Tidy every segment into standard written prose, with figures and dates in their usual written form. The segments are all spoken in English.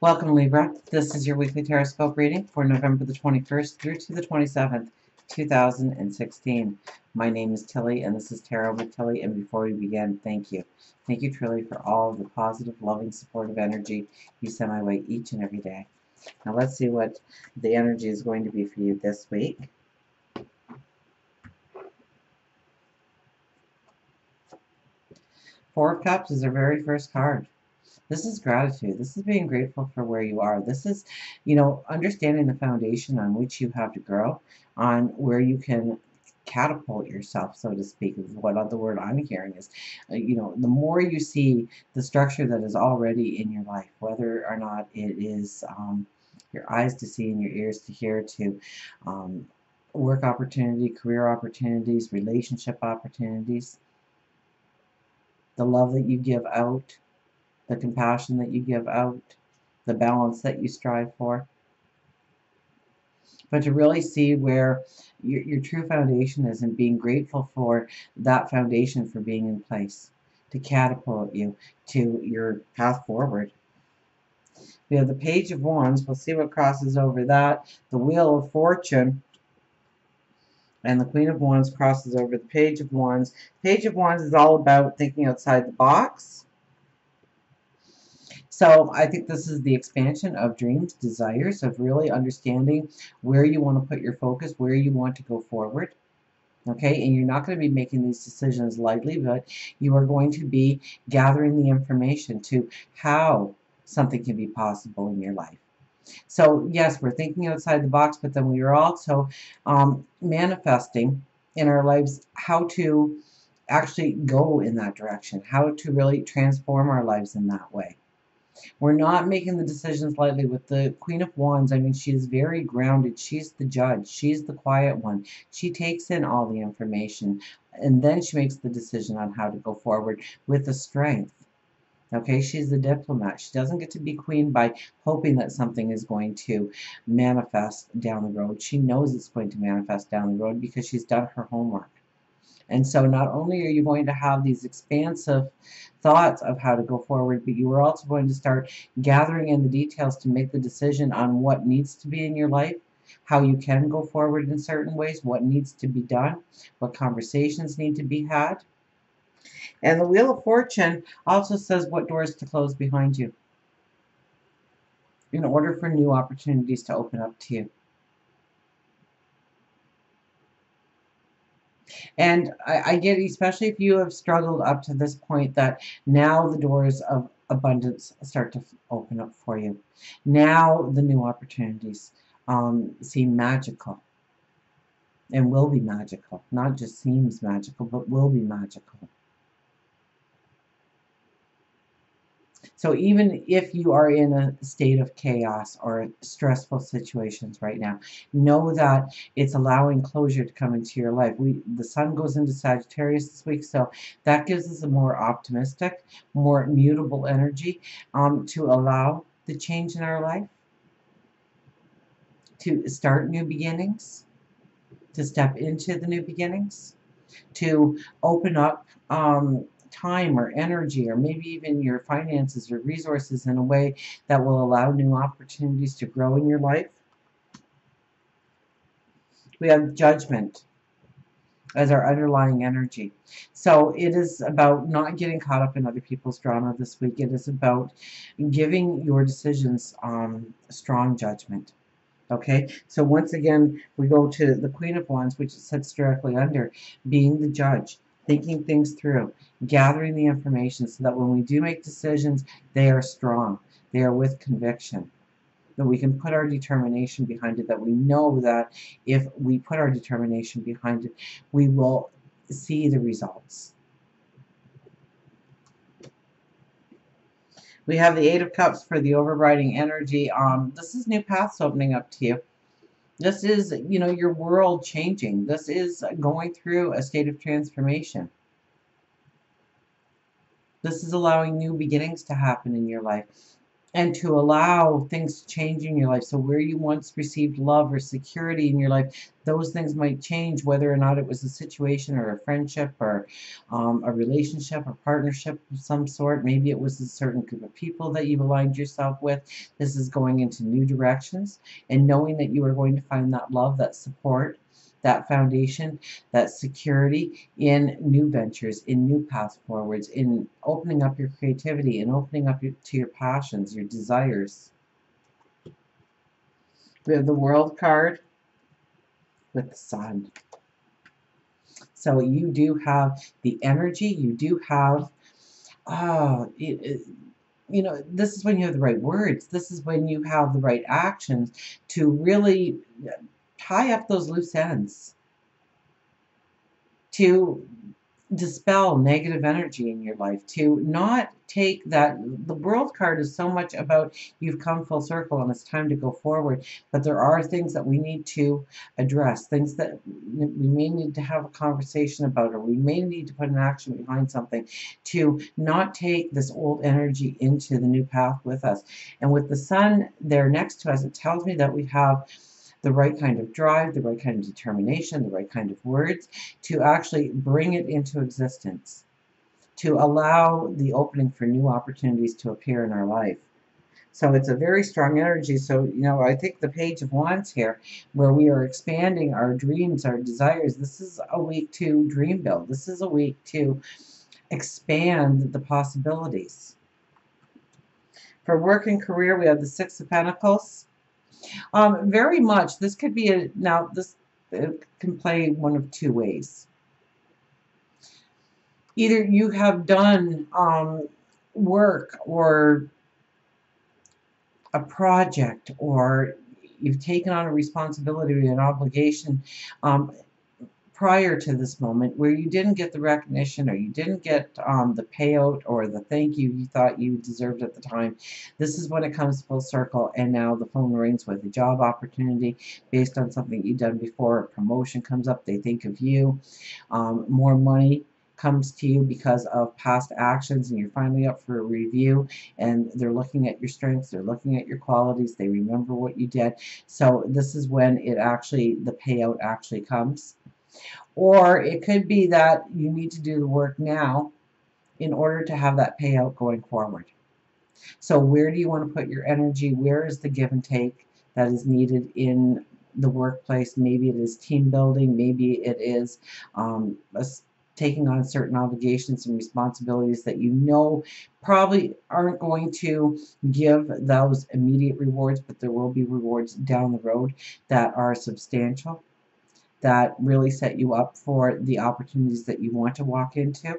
Welcome, Libra. This is your weekly Teroscope reading for November the 21st through to the 27th, 2016. My name is Tilly, and this is Tarot with Tilly. And before we begin, thank you. Thank you, truly, for all of the positive, loving, supportive energy you send my way each and every day. Now, let's see what the energy is going to be for you this week. Four of Cups is our very first card. This is gratitude. This is being grateful for where you are. This is, understanding the foundation on which you have to grow, on where you can catapult yourself, so to speak, is what other word I'm hearing is, the more you see the structure that is already in your life, whether or not it is your eyes to see and your ears to hear, to work opportunity, career opportunities, relationship opportunities, the love that you give out, the compassion that you give out, the balance that you strive for. But to really see where your true foundation is and being grateful for that foundation for being in place to catapult you to your path forward. We have the Page of Wands. We'll see what crosses over that. The Wheel of Fortune. And the Queen of Wands crosses over the Page of Wands. Page of Wands is all about thinking outside the box. So I think this is the expansion of dreams, desires, of really understanding where you want to put your focus, where you want to go forward. Okay, and you're not going to be making these decisions lightly, but you are going to be gathering the information to how something can be possible in your life. So yes, we're thinking outside the box, but then we are also manifesting in our lives how to actually go in that direction, how to really transform our lives in that way. We're not making the decisions lightly. With the Queen of Wands, I mean, she is very grounded. She's the judge. She's the quiet one. She takes in all the information, and then she makes the decision on how to go forward with the strength. Okay, she's the diplomat. She doesn't get to be queen by hoping that something is going to manifest down the road. She knows it's going to manifest down the road because she's done her homework. And so not only are you going to have these expansive thoughts of how to go forward, but you are also going to start gathering in the details to make the decision on what needs to be in your life, how you can go forward in certain ways, what needs to be done, what conversations need to be had. And the Wheel of Fortune also says what doors to close behind you in order for new opportunities to open up to you. And I get, especially if you have struggled up to this point, that now the doors of abundance start to open up for you. Now the new opportunities seem magical and will be magical. Not just seems magical, but will be magical. So even if you are in a state of chaos or stressful situations right now, know that it's allowing closure to come into your life. The sun goes into Sagittarius this week, so that gives us a more optimistic, more mutable energy to allow the change in our life, to start new beginnings, to step into the new beginnings, to open up time or energy or maybe even your finances or resources in a way that will allow new opportunities to grow in your life. We have Judgment as our underlying energy. So it is about not getting caught up in other people's drama this week. It is about giving your decisions strong judgment. Okay, so once again, we go to the Queen of Wands, which sits directly under, being the judge, thinking things through, gathering the information so that when we do make decisions, they are strong, they are with conviction, that we can put our determination behind it, that we know that if we put our determination behind it, we will see the results. We have the Eight of Cups for the overriding energy. This is new paths opening up to you. This is, your world changing. This is going through a state of transformation. This is allowing new beginnings to happen in your life. and to allow things to change in your life. So where you once received love or security in your life, those things might change, whether or not it was a situation or a friendship or a relationship or partnership of some sort. Maybe it was a certain group of people that you've aligned yourself with. This is going into new directions, and knowing that you are going to find that love, that support, that foundation, that security in new ventures, in new paths forwards, in opening up your creativity and opening up to your passions, your desires. We have the World card with the Sun. So you do have the energy, you do have, you know, this is when you have the right words. This is when you have the right actions to really tie up those loose ends, to dispel negative energy in your life, to not take that. The World card is so much about you've come full circle and it's time to go forward, but there are things that we need to address, things that we may need to have a conversation about, or we may need to put an action behind something to not take this old energy into the new path with us. And with the Sun there next to us, it tells me that we have the right kind of drive, the right kind of determination, the right kind of words to actually bring it into existence, to allow the opening for new opportunities to appear in our life. So it's a very strong energy. So, you know, I think the Page of Wands here, where we are expanding our dreams, our desires, this is a week to dream build. This is a week to expand the possibilities. For work and career, we have the Six of Pentacles. Very much, this could be now this can play one of two ways. Either you have done work or a project, or you've taken on a responsibility or an obligation um, prior to this moment where you didn't get the recognition, or you didn't get the payout or the thank you thought you deserved at the time. This is when it comes full circle, and now the phone rings with a job opportunity based on something you've done before. A promotion comes up, they think of you. More money comes to you because of past actions, and you're finally up for a review, and they're looking at your strengths, they're looking at your qualities, they remember what you did. So this is when it actually, the payout actually comes. Or it could be that you need to do the work now in order to have that payout going forward. So where do you want to put your energy? Where is the give and take that is needed in the workplace? Maybe it is team building. Maybe it is taking on certain obligations and responsibilities that you know probably aren't going to give those immediate rewards, but there will be rewards down the road that are substantial, that really set you up for the opportunities that you want to walk into.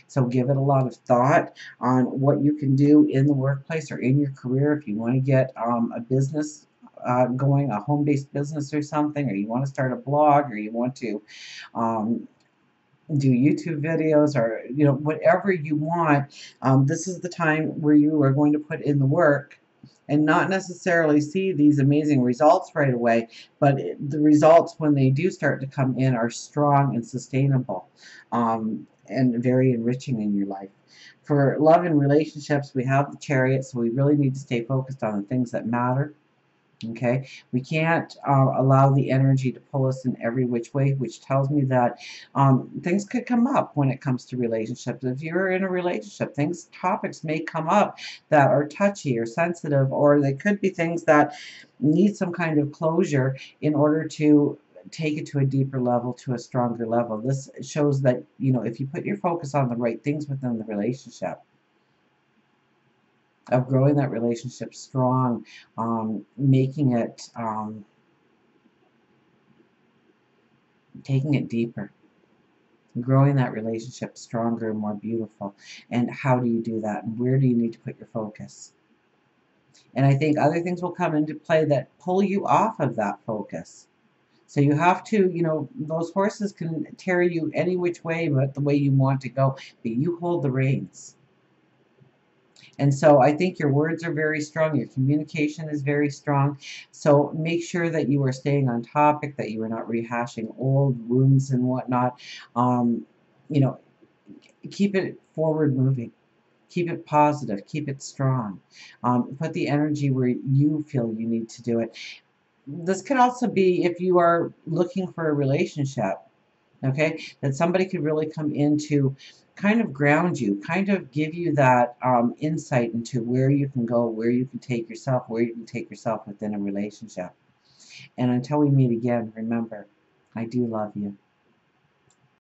So give it a lot of thought on what you can do in the workplace or in your career. If you want to get a business going, a home-based business or something, or you want to start a blog, or you want to um, do YouTube videos, or you know, whatever you want, this is the time where you are going to put in the work and not necessarily see these amazing results right away, but the results when they do start to come in are strong and sustainable, and very enriching in your life. For love and relationships, we have the Chariot, so we really need to stay focused on the things that matter. Okay, we can't allow the energy to pull us in every which way, which tells me that things could come up when it comes to relationships. If you're in a relationship, topics may come up that are touchy or sensitive, or they could be things that need some kind of closure in order to take it to a deeper level, to a stronger level. This shows that, you know, if you put your focus on the right things within the relationship, of growing that relationship strong, making it, taking it deeper, growing that relationship stronger and more beautiful. And how do you do that? And where do you need to put your focus? And I think other things will come into play that pull you off of that focus. So you have to, you know, those horses can tear you any which way but the way you want to go, but you hold the reins. And so I think your words are very strong. Your communication is very strong. So make sure that you are staying on topic, that you are not rehashing old wounds and whatnot. You know, keep it forward moving. Keep it positive. Keep it strong. Put the energy where you feel you need to do it. This could also be if you are looking for a relationship, okay, that somebody could really come into kind of ground you, kind of give you that insight into where you can go, where you can take yourself, where you can take yourself within a relationship. And until we meet again, remember, I do love you.